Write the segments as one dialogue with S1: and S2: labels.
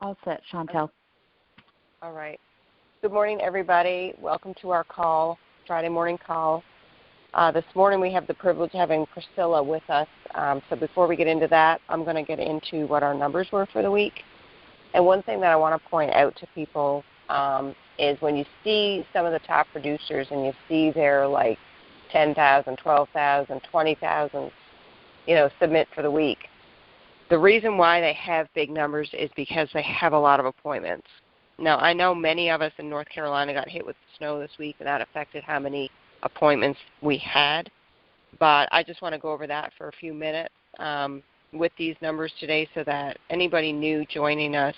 S1: All set, Chantel.
S2: All right. Good morning, everybody. Welcome to our call, Friday morning call. This morning we have the privilege of having Priscilla with us. So before we get into that, I'm going to get into what our numbers were for the week. And one thing that I want to point out to people is when you see some of the top producers and you see their like 10,000, 12,000, 20,000, submit for the week, the reason why they have big numbers is because they have a lot of appointments. Now, I know many of us in North Carolina got hit with snow this week, and that affected how many appointments we had. But I just want to go over that for a few minutes with these numbers today so that anybody new joining us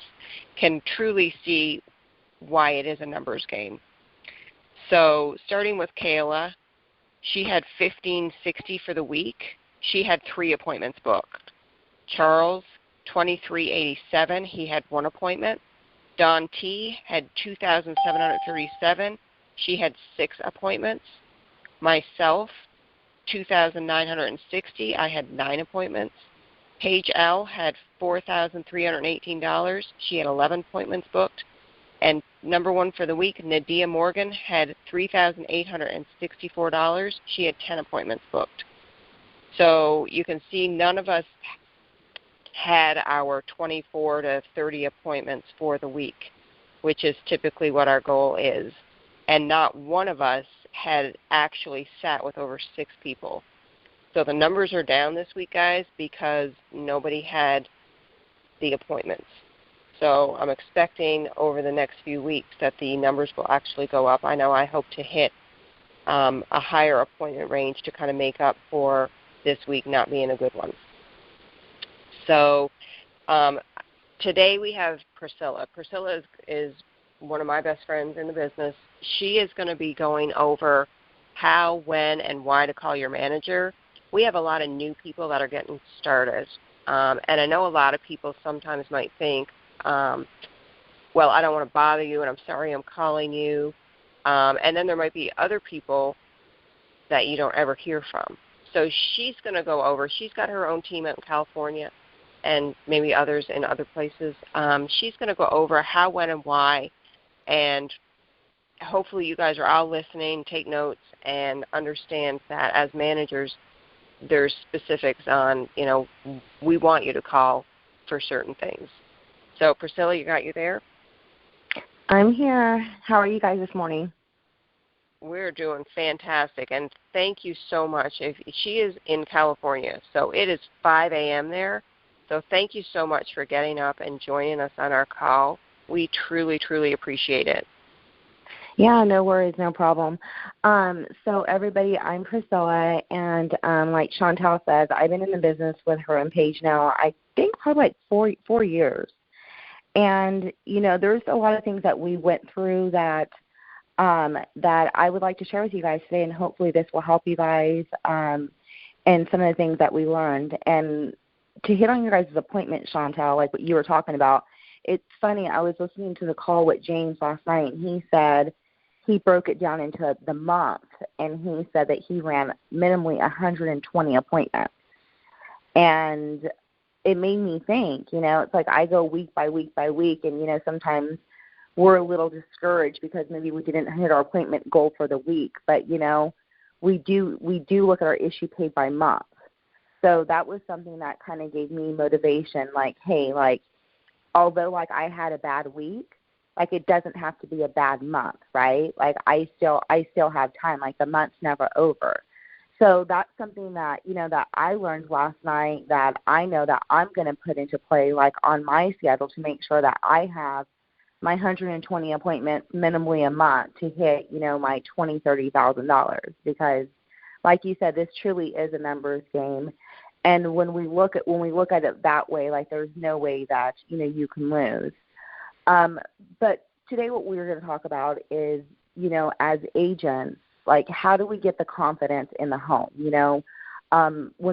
S2: can truly see why it is a numbers game. So starting with Kayla, she had 1560 for the week. She had 3 appointments booked. Charles, 2387. He had 1 appointment. Dawn T had 2,737. She had 6 appointments. Myself, 2,960. I had 9 appointments. Paige L had $4,318. She had 11 appointments booked. And number 1 for the week, Nadia Morgan had $3,864. She had 10 appointments booked. So you can see none of us had our 24 to 30 appointments for the week, which is typically what our goal is. And not one of us had actually sat with over 6 people. So the numbers are down this week, guys, because nobody had the appointments. So I'm expecting over the next few weeks that the numbers will actually go up. I know I hope to hit a higher appointment range to kind of make up for this week not being a good one. So today we have Priscilla. Priscilla is one of my best friends in the business. She is going to be going over how, when, and why to call your manager. We have a lot of new people that are getting started. And I know a lot of people sometimes might think, well, I don't want to bother you, and I'm sorry I'm calling you. And then there might be other people that you don't ever hear from. So she's going to go over. She's got her own team out in California and maybe others in other places. She's going to go over how, when, and why. And hopefully you guys are all listening, take notes, and understand that as managers, there's specifics on, we want you to call for certain things. So, Priscilla, you there?
S1: I'm here. How are you guys this morning?
S2: We're doing fantastic, and thank you so much. She is in California, so it is 5 a.m. there. So thank you so much for getting up and joining us on our call. We truly, truly appreciate it.
S1: Yeah, no worries, no problem. So everybody, I'm Priscilla, and like Chantel says, I've been in the business with her and Paige now, I think probably like four years. And, there's a lot of things that we went through that I would like to share with you guys today, and hopefully this will help you guys and some of the things that we learned. And to hit on your guys' appointment, Chantel, like what you were talking about, it's funny. I was listening to the call with James last night, and he said he broke it down into the month, and he said that he ran minimally 120 appointments. And it made me think, it's like I go week by week by week, and, sometimes we're a little discouraged because maybe we didn't hit our appointment goal for the week. But, we do look at our issue paid by month. So that was something that kind of gave me motivation, like, hey, like, although, like, I had a bad week, like, it doesn't have to be a bad month, right? Like, I still have time. Like, the month's never over. So that's something that, that I learned last night that I know that I'm going to put into play, like, on my schedule to make sure that I have my 120 appointments minimally a month to hit, my $20,000, $30,000. Because, like you said, this truly is a numbers game. And when we look at it that way, like, there's no way that, you can lose. But today what we're going to talk about is, as agents, like, how do we get the confidence in the home? When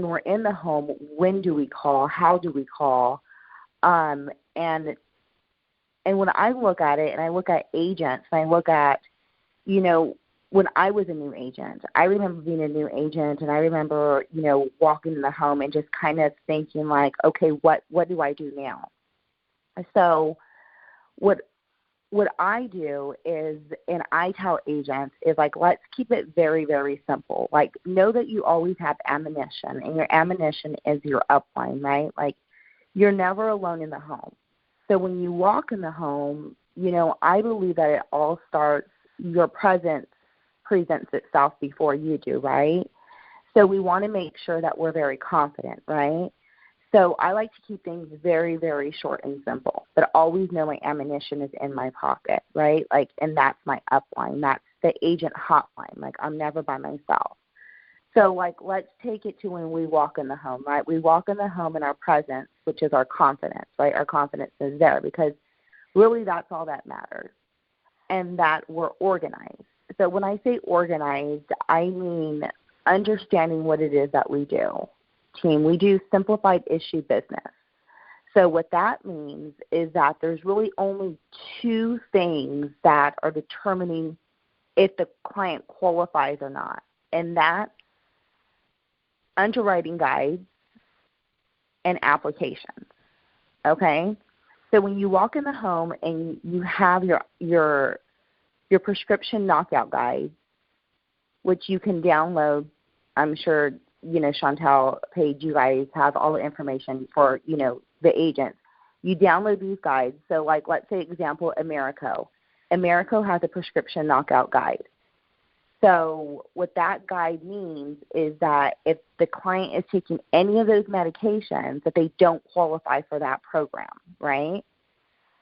S1: we're in the home, when do we call? How do we call? And when I look at it, and I look at agents, and I look at, when I was a new agent, I remember being a new agent, and I remember, walking in the home and just kind of thinking, like, okay, what do I do now? So What I do is, and I tell agents, is like, let's keep it very, very simple. Like, know that you always have ammunition, and your ammunition is your upline, right? Like, you're never alone in the home. So when you walk in the home, I believe that it all starts, your presence presents itself before you do, right? So we want to make sure that we're very confident, right? So I like to keep things very, very short and simple, but always know my ammunition is in my pocket, right? Like, and that's my upline. That's the agent hotline. Like, I'm never by myself. So, like, let's take it to when we walk in the home, right? We walk in the home in our presence, which is our confidence, right? Our confidence is there because really that's all that matters, and that we're organized. So when I say organized, I mean understanding what it is that we do. Team, we do simplified issue business. So what that means is that there's really only two things that are determining if the client qualifies or not, and that's underwriting guides and applications. Okay? So when you walk in the home and you have your prescription knockout guide, which you can download, I'm sure Chantel, Paige, you guys have all the information for, the agents. You download these guides. So, like, let's say, example, Americo. Americo has a prescription knockout guide. So what that guide means is that if the client is taking any of those medications, that they don't qualify for that program, right?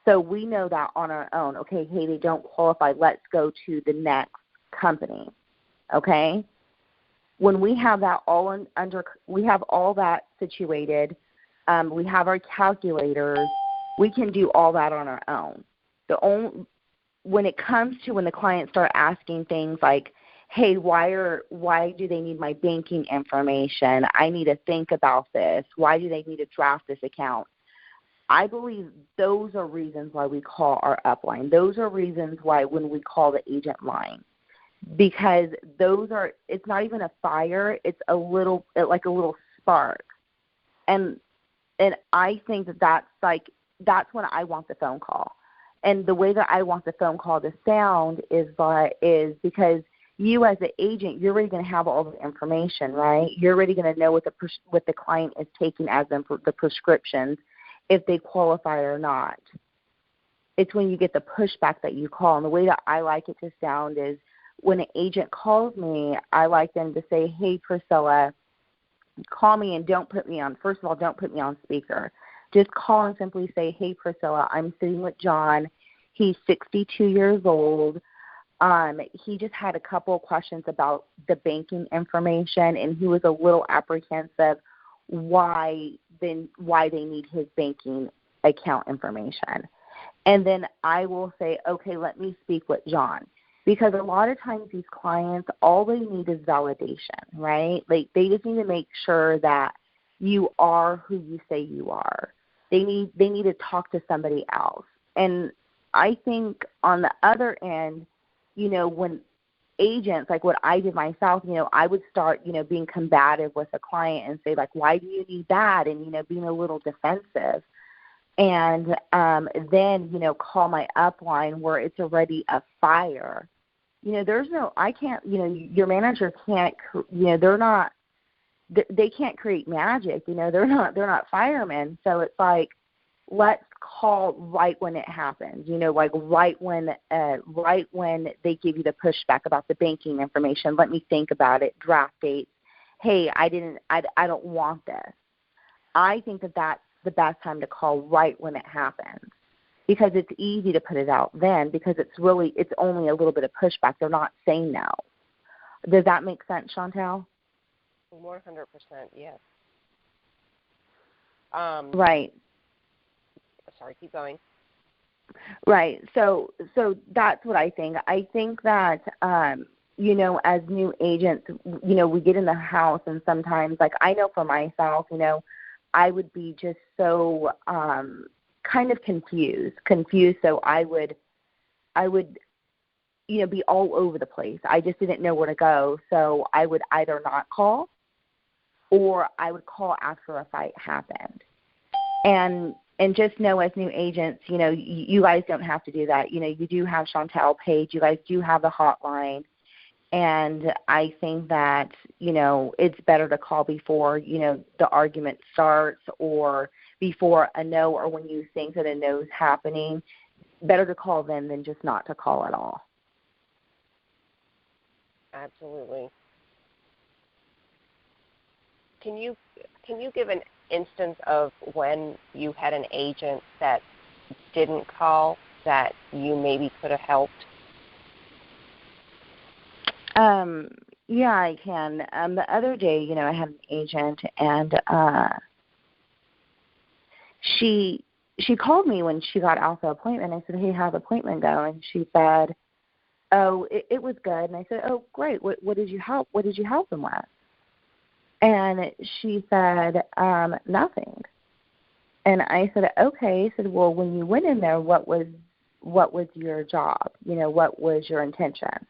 S1: So we know that on our own. Okay, hey, they don't qualify. Let's go to the next company, okay? When we have that we have all that situated. We have our calculators. We can do all that on our own. When it comes to when the clients start asking things like, hey, why do they need my banking information? I need to think about this. Why do they need to draft this account? I believe those are reasons why we call our upline. Those are reasons why when we call the agent line. Because it's not even a fire, it's like a little spark. And I think that's when I want the phone call. And the way that I want the phone call to sound is because you as the agent, you're already going to have all the information, right? You're already going to know what the client is taking as the prescriptions, if they qualify or not. It's when you get the pushback that you call. And the way that I like it to sound is, when an agent calls me, I like them to say, hey, Priscilla, call me and don't put me on speaker. Just call and simply say, hey, Priscilla, I'm sitting with John. He's 62 years old. He just had a couple of questions about the banking information, and he was a little apprehensive why they need his banking account information. And then I will say, okay, let me speak with John. Because a lot of times these clients, all they need is validation, right? Like, they just need to make sure that you are who you say you are. They need to talk to somebody else. And I think on the other end, when agents, like what I did myself, I would start, being combative with a client and say, like, why do you need that? And, being a little defensive. And then, call my upline where it's already a fire. Your manager can't, they can't create magic. They're not firemen. So it's like, let's call right when it happens, like right when they give you the pushback about the banking information. Let me think about it, draft dates. Hey, I don't want this. I think that's the best time to call right when it happens, because it's easy to put it out then, because it's only a little bit of pushback. They're not saying no. Does that make sense, Chantel?
S2: 100%, yes.
S1: Right.
S2: Sorry, keep going.
S1: Right. So that's what I think. I think that, as new agents, we get in the house, and sometimes, like, I know for myself, I would be just so kind of confused. So I would, be all over the place. I just didn't know where to go. So I would either not call, or I would call after a fight happened. And And just know as new agents, you guys don't have to do that. You do have Chantel Page. You guys do have the hotline. And I think that, it's better to call before, the argument starts or before a no, or when you think that a no is happening. Better to call then than just not to call at all.
S2: Absolutely. Can you give an instance of when you had an agent that didn't call that you maybe could have helped?
S1: Yeah, I can. The other day, I had an agent, and she called me when she got out the appointment. I said, "Hey, how'd the appointment go?" And she said, "Oh, it was good." And I said, "Oh, great. What did you help? What did you help them with?" And she said, "Nothing." And I said, "Okay." I said, "Well, when you went in there, what was your job? What was your intention?"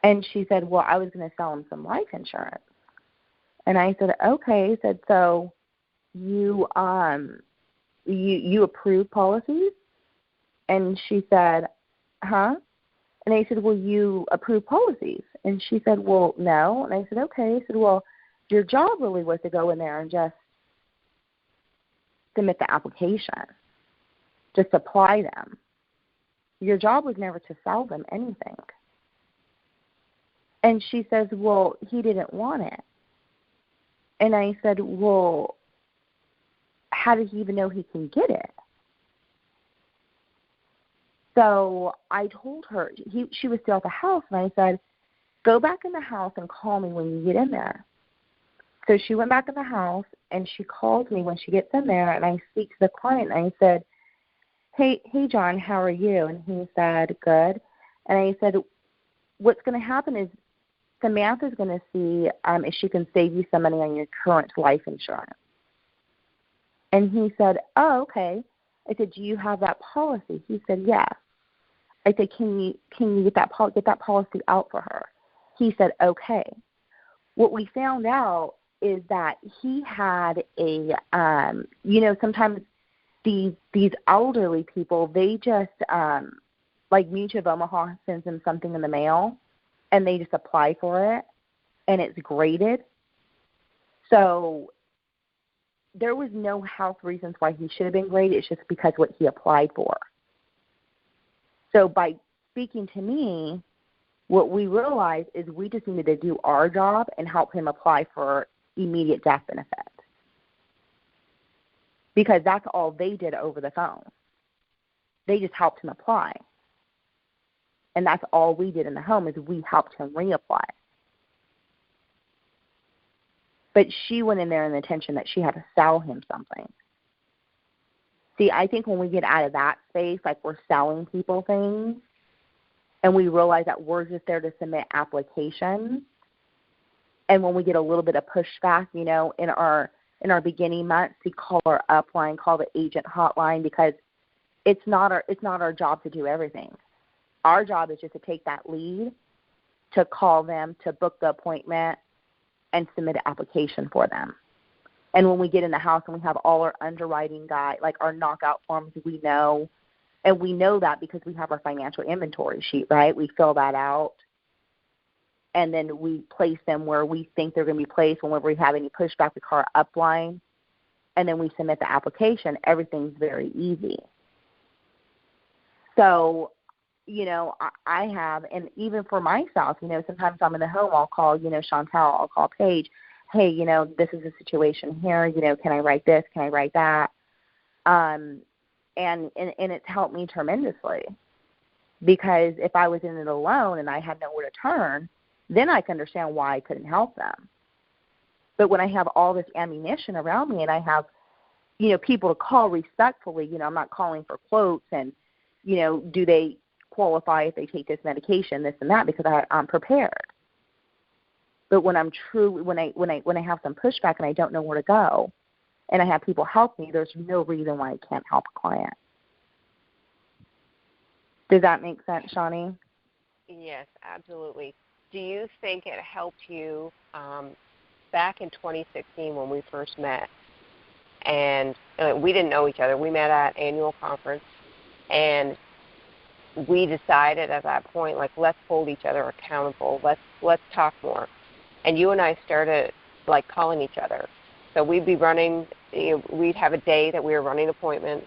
S1: And she said, "Well, I was going to sell him some life insurance." And I said, "Okay." I said, "So you approve policies?" And she said, "Huh?" And I said, "Well, you approve policies?" And she said, "Well, no." And I said, "Okay." I said, "Well, your job really was to go in there and just submit the application, just apply them. Your job was never to sell them anything." And she says, "Well, he didn't want it." And I said, "Well, how does he even know he can get it?" So I told her, she was still at the house, and I said, "Go back in the house and call me when you get in there." So she went back in the house, and she called me when she gets in there, and I speak to the client, and I said, Hey, John, how are you?" And he said, "Good." And I said, "What's going to happen is Samantha's going to see if she can save you some money on your current life insurance." And he said, "Oh, okay." I said, "Do you have that policy?" He said, "Yes." I said, Can you get that policy out for her?" He said, "Okay." What we found out is that he had a, sometimes these elderly people, they just, like Mutual of Omaha sends them something in the mail, and they just apply for it, and it's graded. So there was no health reasons why he should have been graded. It's just because what he applied for. So by speaking to me, what we realized is we just needed to do our job and help him apply for immediate death benefit, because that's all they did over the phone. They just helped him apply. And that's all we did in the home, is we helped him reapply. But she went in there in the intention that she had to sell him something. See, I think when we get out of that space, like we're selling people things, and we realize that we're just there to submit applications, and when we get a little bit of pushback, in our beginning months, we call our upline, call the agent hotline, because it's not our job to do everything. Our job is just to take that lead, to call them, to book the appointment, and submit an application for them. And when we get in the house and we have all our underwriting guide, like our knockout forms, we know, and we know that because we have our financial inventory sheet, right? We fill that out, and then we place them where we think they're going to be placed. Whenever we have any pushback, we call our upline, and then we submit the application. Everything's very easy. So, I have, and even for myself, sometimes I'm in the home, I'll call, Chantel, I'll call Paige, "Hey, this is the situation here, can I write this, can I write that?" And it's helped me tremendously, because if I was in it alone and I had nowhere to turn, then I can understand why I couldn't help them. But when I have all this ammunition around me and I have, people to call respectfully, I'm not calling for quotes and, do they qualify if they take this medication, this and that, because I'm prepared. But when I'm when I have some pushback and I don't know where to go, and I have people help me, there's no reason why I can't help a client. Does that make sense, Shawnee?
S2: Yes, absolutely. Do you think it helped you back in 2016 when we first met, and we didn't know each other. We met at annual conference, and we decided at that point, like, let's hold each other accountable. Let's talk more. And you and I started, like, calling each other. So we'd be running, we'd have a day that we were running appointments,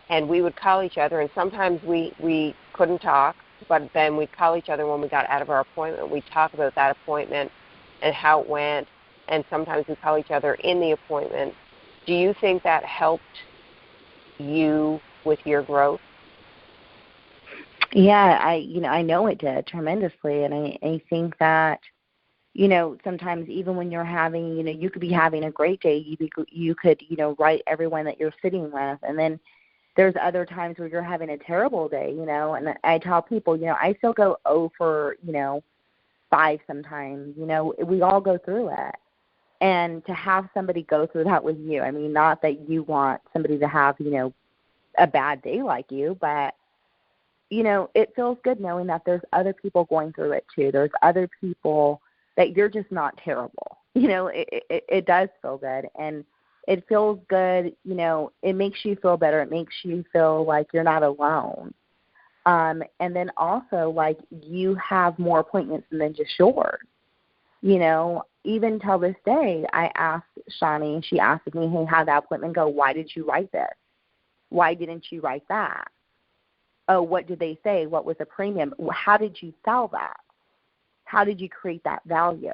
S2: and we would call each other, and sometimes we couldn't talk, but then we'd call each other when we got out of our appointment. We'd talk about that appointment and how it went, and sometimes we'd call each other in the appointment. Do you think that helped you with your growth?
S1: Yeah, I know it did tremendously, and I think that, sometimes even when you're having, you could be having a great day, you could, write everyone that you're sitting with, and then there's other times where you're having a terrible day, and I tell people, I still go 0 for, 5 sometimes, we all go through it. And to have somebody go through that with you, I mean, not that you want somebody to have, a bad day like you, but, it feels good knowing that there's other people going through it too. There's other people that you're just not terrible. It does feel good. And it feels good, it makes you feel better. It makes you feel like you're not alone. And then also, like, you have more appointments than just yours. Even till this day, I asked Shawnee, she asked me, hey, how'd that appointment go? Why did you write this? Why didn't you write that? Oh, what did they say? What was the premium? How did you sell that? How did you create that value?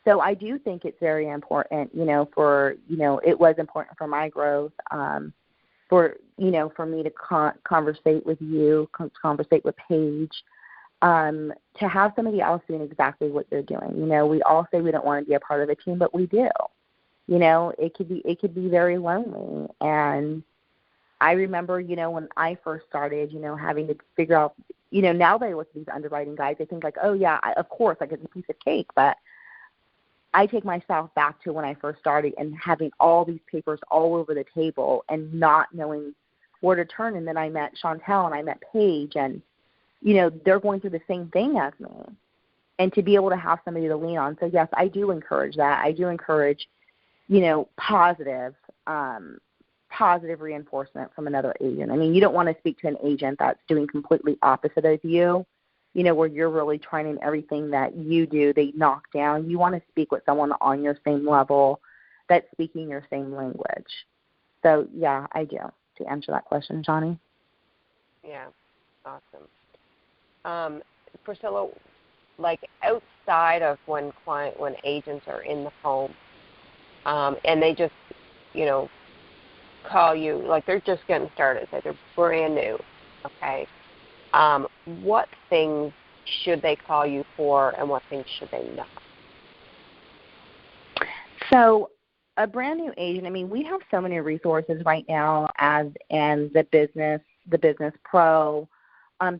S1: So I do think it's very important, it was important for my growth, for me to conversate with you, conversate with Paige, to have somebody else doing exactly what you're doing. We all say we don't want to be a part of a team, but we do. It could be very lonely. And I remember, when I first started, having to figure out, now that I look at these underwriting guides, I think like, oh yeah, of course, like it's a piece of cake. But I take myself back to when I first started and having all these papers all over the table and not knowing where to turn. And then I met Chantel and I met Paige, and they're going through the same thing as me, and to be able to have somebody to lean on. So yes, I do encourage that. I do encourage, positive reinforcement from another agent. I mean, you don't want to speak to an agent that's doing completely opposite of you, where you're really trying in everything that you do, they knock down. You want to speak with someone on your same level that's speaking your same language. So yeah, I do, to answer that question, Johnny.
S2: Yeah, awesome. Priscilla, like outside of when agents are in the home, and they just, call you, like they're just getting started, say they're brand new, okay? What things should they call you for, and what things should they not?
S1: So a brand new agent, I mean, we have so many resources right now and the business pro,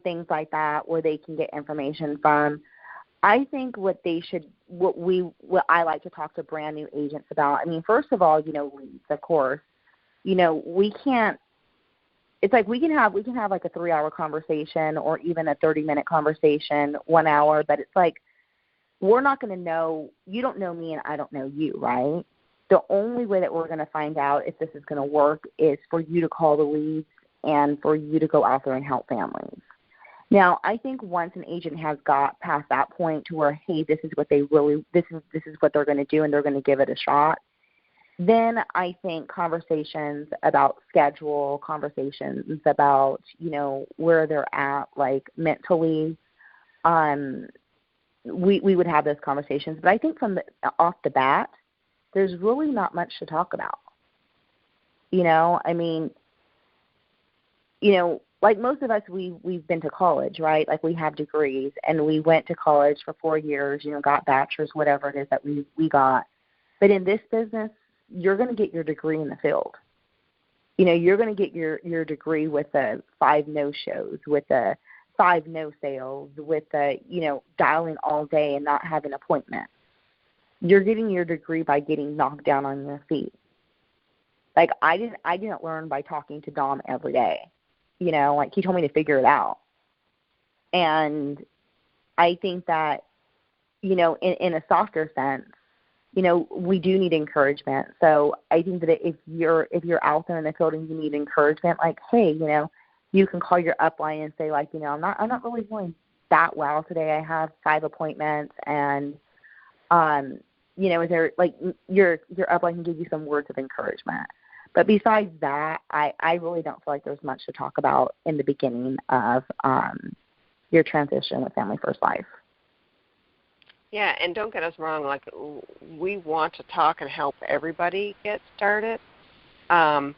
S1: things like that, where they can get information from. I think what I like to talk to brand new agents about, I mean, first of all, leads, of course. We can't, it's like we can have like a 3-hour conversation or even a 30-minute conversation, 1 hour, but it's like we're not going to know, you don't know me and I don't know you, right? The only way that we're going to find out if this is going to work is for you to call the leads and for you to go out there and help families. Now, I think once an agent has got past that point to where, hey, this is what this is what they're going to do and they're going to give it a shot, then I think conversations about schedule, conversations about, where they're at, like mentally, we would have those conversations. But I think off the bat, there's really not much to talk about. I mean, like most of us, we've been to college, right? Like we have degrees, and we went to college for 4 years, got bachelor's, whatever it is that we got. But in this business, you're going to get your degree in the field. You're going to get your degree with the 5 no-shows, with the 5 no sales, with the, dialing all day and not having appointments. You're getting your degree by getting knocked down on your feet. Like I didn't learn by talking to Dom every day. Like he told me to figure it out. And I think that, in a softer sense, we do need encouragement. So I think that if you're out there in the field and you need encouragement, like, hey, you can call your upline and say, like, I'm not really feeling that well today. I have 5 appointments, and is there, like, your upline can give you some words of encouragement. But besides that, I really don't feel like there's much to talk about in the beginning of your transition with Family First Life.
S2: Yeah, and don't get us wrong. Like, we want to talk and help everybody get started. And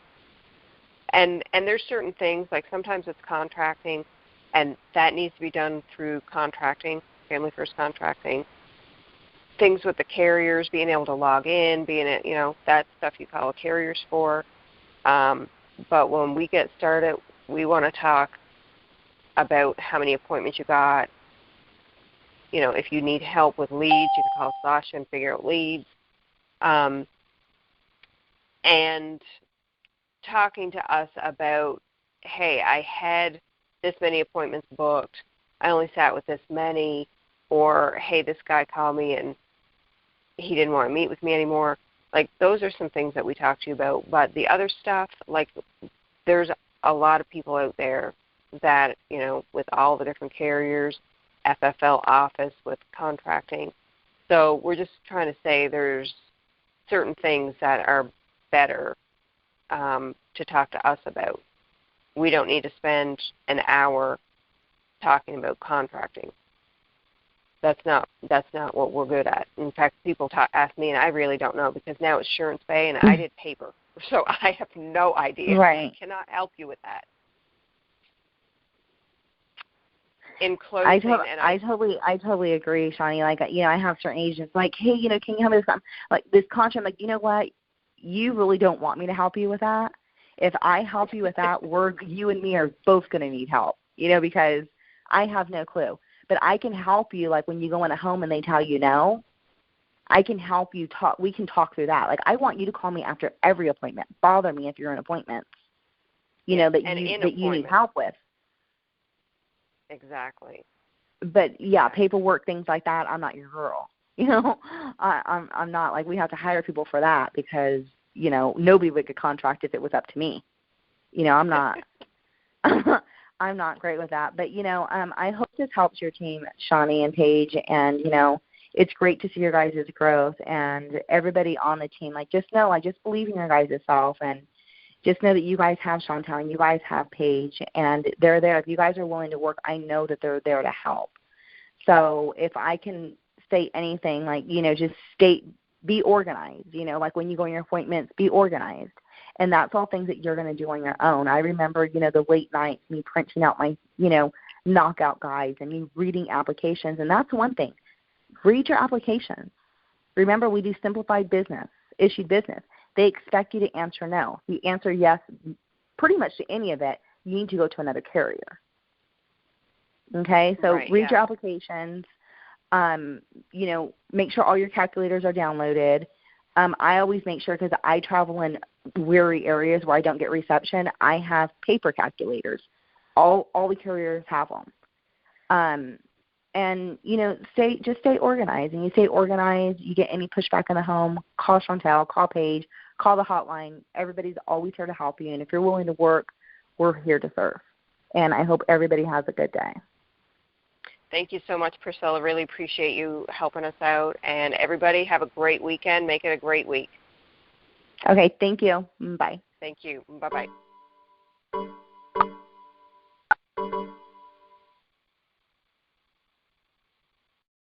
S2: there's certain things, like sometimes it's contracting, and that needs to be done through contracting, Family First contracting. Things with the carriers, being able to log in, that stuff you call carriers for. But when we get started, we want to talk about how many appointments you got. If you need help with leads, you can call Sasha and figure out leads. And talking to us about, hey, I had this many appointments booked. I only sat with this many. Or, hey, this guy called me and he didn't want to meet with me anymore. Like, those are some things that we talk to you about. But the other stuff, like, there's a lot of people out there that, with all the different carriers, FFL office with contracting. So we're just trying to say there's certain things that are better to talk to us about. We don't need to spend an hour talking about contracting. That's not what we're good at. In fact, people ask me, and I really don't know, because now it's Insurance Bay, and I did paper, so I have no idea.
S1: Right.
S2: I cannot help you with that. In closing,
S1: I totally agree, Shawnee. Like, I have certain agents like, hey, can you help me with something? Like, this contract, I'm like, you know what? You really don't want me to help you with that. If I help you with that, you and me are both going to need help, because I have no clue. But I can help you, like, when you go in a home and they tell you no, I can help you talk. We can talk through that. Like, I want you to call me after every appointment. Bother me if you're in appointments, that you need help with.
S2: Exactly.
S1: But yeah, paperwork, things like that, I'm not your girl. I'm not, like, we have to hire people for that, because nobody would get contract if it was up to me. I'm not I'm not great with that. But I hope this helps your team, Shawnee and Paige, and it's great to see your guys' growth, and everybody on the team. Like, just believe in your guys' self, and just know that you guys have Chantal and you guys have Paige, and they're there. If you guys are willing to work, I know that they're there to help. So if I can state anything, like, just be organized. Like, when you go on your appointments, be organized. And that's all things that you're going to do on your own. I remember, the late nights, me printing out my, knockout guides, and me reading applications. And that's one thing. Read your applications. Remember, we do simplified business, issued business. They expect you to answer no. If you answer yes pretty much to any of it, you need to go to another carrier. Okay? So read your applications. Make sure all your calculators are downloaded. I always make sure, because I travel in weary areas where I don't get reception, I have paper calculators. All the carriers have them. And, stay organized. And you stay organized, you get any pushback in the home, call Chantal, call Paige, call the hotline. Everybody's always here to help you. And if you're willing to work, we're here to serve. And I hope everybody has a good day.
S2: Thank you so much, Priscilla. Really appreciate you helping us out. And everybody, have a great weekend. Make it a great week.
S1: Okay, thank you. Bye.
S2: Thank you. Bye-bye.